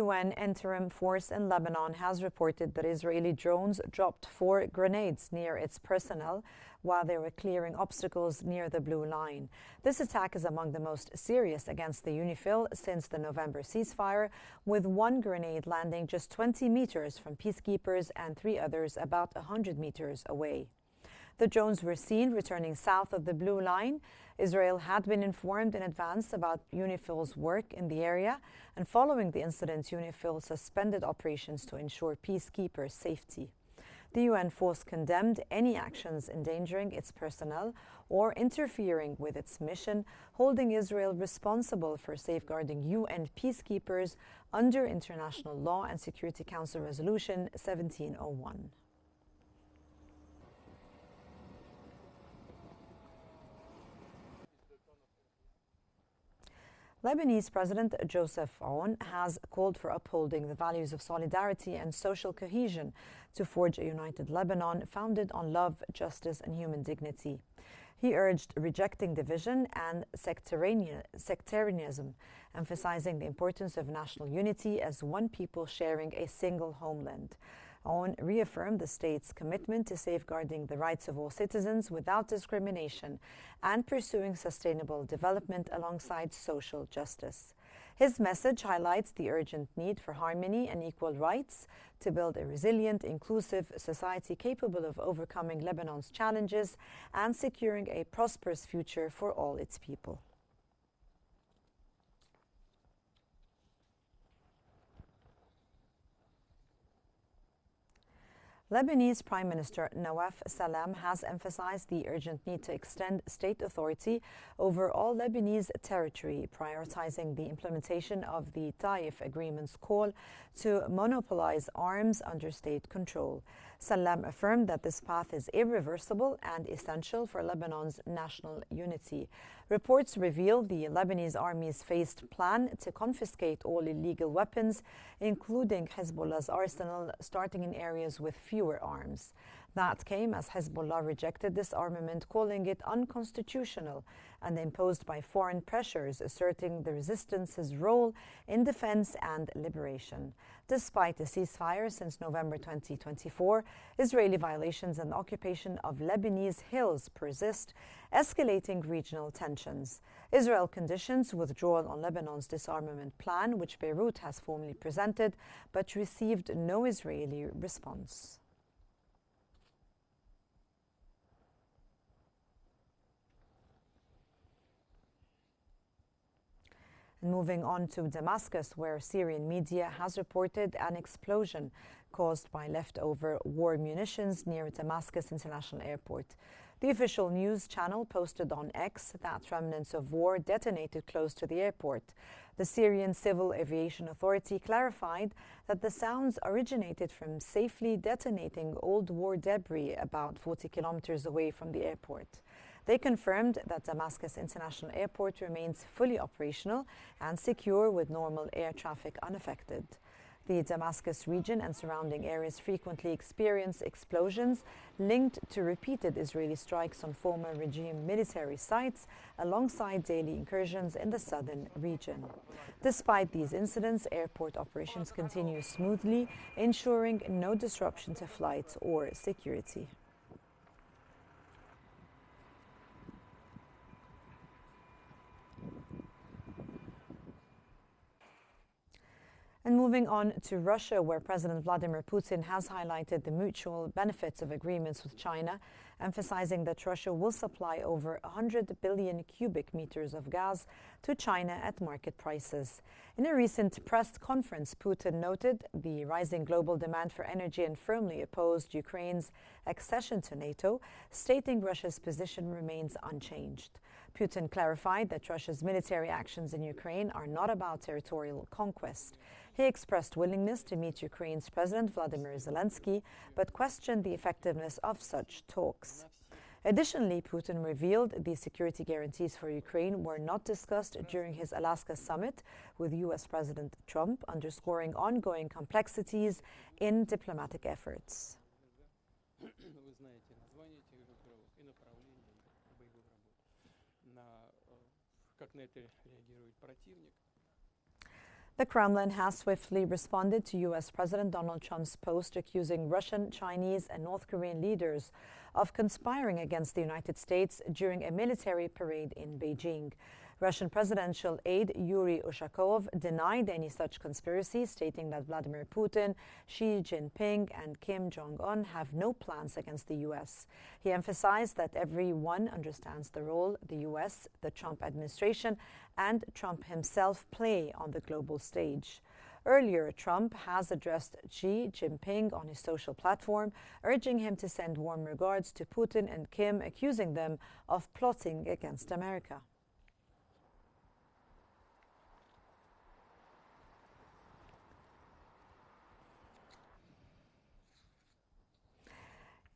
UN interim force in Lebanon has reported that Israeli drones dropped 4 grenades near its personnel while they were clearing obstacles near the Blue Line. This attack is among the most serious against the UNIFIL since the November ceasefire, with 1 grenade landing just 20 meters from peacekeepers and 3 others about 100 meters away. The drones were seen returning south of the Blue Line. Israel had been informed in advance about UNIFIL's work in the area, and following the incident, UNIFIL suspended operations to ensure peacekeepers' safety. The UN force condemned any actions endangering its personnel or interfering with its mission, holding Israel responsible for safeguarding UN peacekeepers under International Law and Security Council Resolution 1701. Lebanese President Joseph Aoun has called for upholding the values of solidarity and social cohesion to forge a united Lebanon founded on love, justice, and human dignity. He urged rejecting division and sectarianism, emphasizing the importance of national unity as one people sharing a single homeland. Aoun reaffirmed the state's commitment to safeguarding the rights of all citizens without discrimination and pursuing sustainable development alongside social justice. His message highlights the urgent need for harmony and equal rights to build a resilient, inclusive society capable of overcoming Lebanon's challenges and securing a prosperous future for all its people. Lebanese Prime Minister Nawaf Salam has emphasized the urgent need to extend state authority over all Lebanese territory, prioritizing the implementation of the Taif Agreement's call to monopolize arms under state control. Salam affirmed that this path is irreversible and essential for Lebanon's national unity. Reports reveal the Lebanese army's phased plan to confiscate all illegal weapons, including Hezbollah's arsenal, starting in areas with fewer arms. That came as Hezbollah rejected this armament, calling it unconstitutional and imposed by foreign pressures, asserting the resistance's role in defense and liberation. Despite a ceasefire since November 2024, Israeli violations and occupation of Lebanese hills persist, escalating regional tensions. Israel conditions withdrawal on Lebanon's disarmament plan, which Beirut has formally presented, but received no Israeli response. And moving on to Damascus, where Syrian media has reported an explosion caused by leftover war munitions near Damascus International Airport. The official news channel posted on X that remnants of war detonated close to the airport. The Syrian Civil Aviation Authority clarified that the sounds originated from safely detonating old war debris about 40 kilometers away from the airport. They confirmed that Damascus International Airport remains fully operational and secure with normal air traffic unaffected. The Damascus region and surrounding areas frequently experience explosions linked to repeated Israeli strikes on former regime military sites alongside daily incursions in the southern region. Despite these incidents, airport operations continue smoothly, ensuring no disruption to flights or security. And moving on to Russia, where President Vladimir Putin has highlighted the mutual benefits of agreements with China, emphasizing that Russia will supply over 100 billion cubic meters of gas to China at market prices. In a recent press conference, Putin noted the rising global demand for energy and firmly opposed Ukraine's accession to NATO, stating Russia's position remains unchanged. Putin clarified that Russia's military actions in Ukraine are not about territorial conquest. He expressed willingness to meet Ukraine's President Vladimir Zelensky, but questioned the effectiveness of such talks. Additionally, Putin revealed the security guarantees for Ukraine were not discussed during his Alaska summit with U.S. President Trump, underscoring ongoing complexities in diplomatic efforts. The Kremlin has swiftly responded to U.S. President Donald Trump's post accusing Russian, Chinese, and North Korean leaders of conspiring against the United States during a military parade in Beijing. Russian presidential aide Yuri Ushakov denied any such conspiracy, stating that Vladimir Putin, Xi Jinping, and Kim Jong-un have no plans against the U.S. He emphasized that everyone understands the role the U.S., the Trump administration, and Trump himself play on the global stage. Earlier, Trump has addressed Xi Jinping on his social platform, urging him to send warm regards to Putin and Kim, accusing them of plotting against America.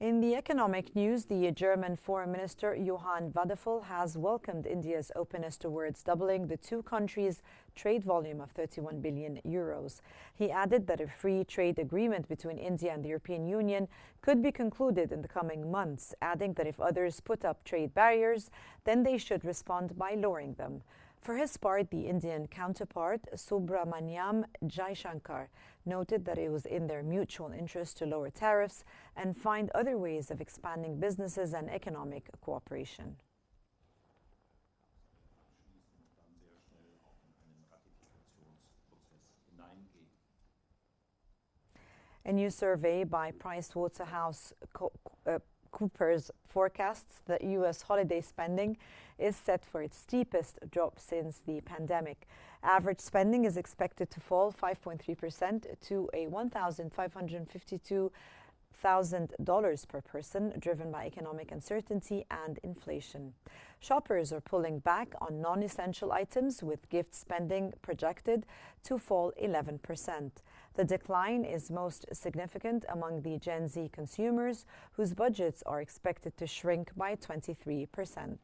In the economic news, the German Foreign Minister Johann Vadeful has welcomed India's openness towards doubling the two countries' trade volume of 31 billion euros. He added that a free trade agreement between India and the European Union could be concluded in the coming months, adding that if others put up trade barriers, then they should respond by lowering them. For his part, the Indian counterpart, Subramaniam Jaishankar, noted that it was in their mutual interest to lower tariffs and find other ways of expanding businesses and economic cooperation. A new survey by PricewaterhouseCoopers forecasts that U.S. holiday spending is set for its steepest drop since the pandemic. Average spending is expected to fall 5.3% to a $1,552,000 per person, driven by economic uncertainty and inflation. Shoppers are pulling back on non-essential items, with gift spending projected to fall 11%. The decline is most significant among the Gen Z consumers, whose budgets are expected to shrink by 23%.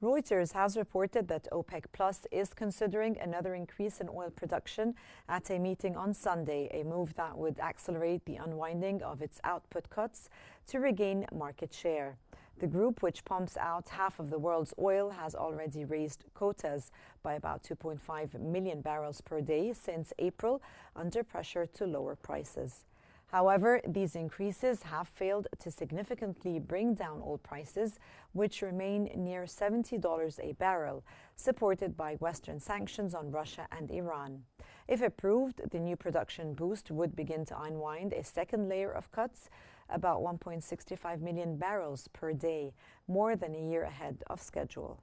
Reuters has reported that OPEC Plus is considering another increase in oil production at a meeting on Sunday, a move that would accelerate the unwinding of its output cuts to regain market share. The group, which pumps out half of the world's oil, has already raised quotas by about 2.5 million barrels per day since April, under pressure to lower prices. However, these increases have failed to significantly bring down oil prices, which remain near $70 a barrel, supported by Western sanctions on Russia and Iran. If approved, the new production boost would begin to unwind a second layer of cuts, about 1.65 million barrels per day, more than a year ahead of schedule.